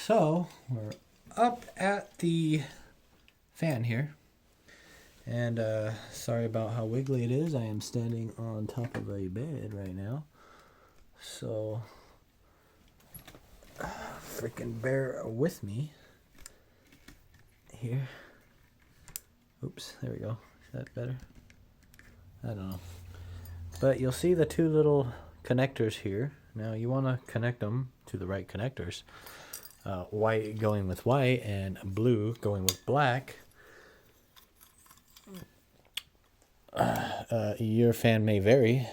So we're up at the fan here, and sorry about how wiggly it is. I am standing on top of a bed right now, so freaking bear with me here. Oops, there we go. Is that better? I don't know, but you'll see the two little connectors here. Now you want to connect them to the right connectors. White going with white and blue going with black. Your fan may vary,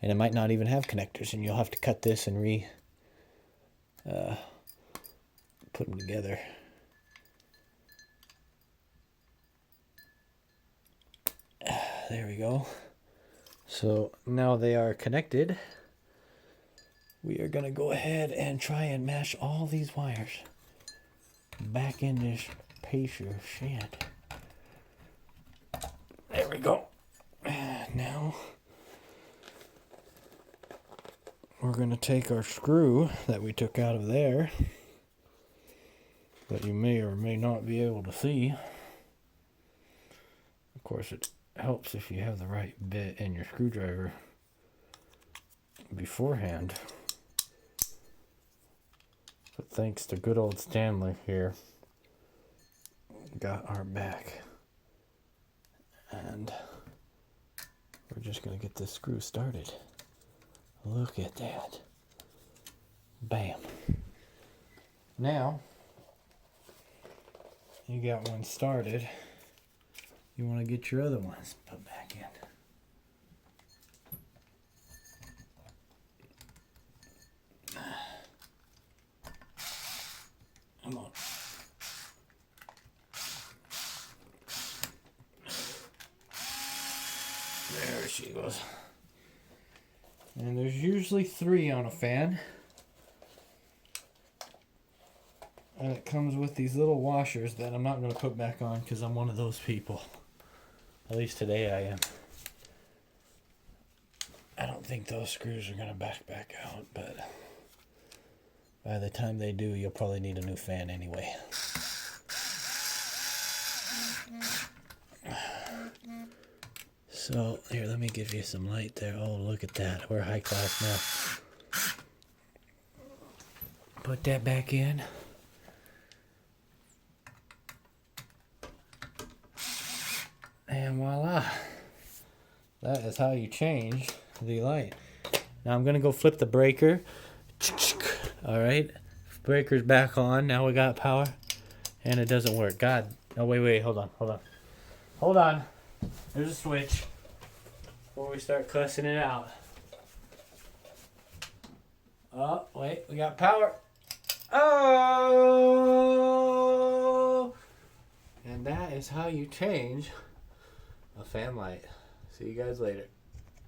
and it might not even have connectors, and you'll have to cut this and put them together. There we go. So now they are connected. We are going to go ahead and try and mash all these wires back in this Pacer shed. There we go. Now we're going to take our screw that we took out of there that you may or may not be able to see. Of course, it helps if you have the right bit in your screwdriver beforehand. But thanks to good old Stanley here, got our back. And we're just going to get this screw started. Look at that. Bam. Now, you got one started. You want to get your other ones put back in. Come on. There she goes. And there's usually 3 on a fan. And it comes with these little washers that I'm not going to put back on because I'm one of those people. At least today I am. I don't think those screws are going to back out, but by the time they do, you'll probably need a new fan anyway. So, here, let me give you some light there. Oh, look at that. We're high class now. Put that back in. And voila. That is how you change the light. Now I'm going to go flip the breaker. Alright. Breaker's back on. Now we got power. And it doesn't work. God. Oh, wait. Hold on. There's a switch. Before we start cussing it out. Oh, wait. We got power. Oh! And that is how you change a fan light. See you guys later.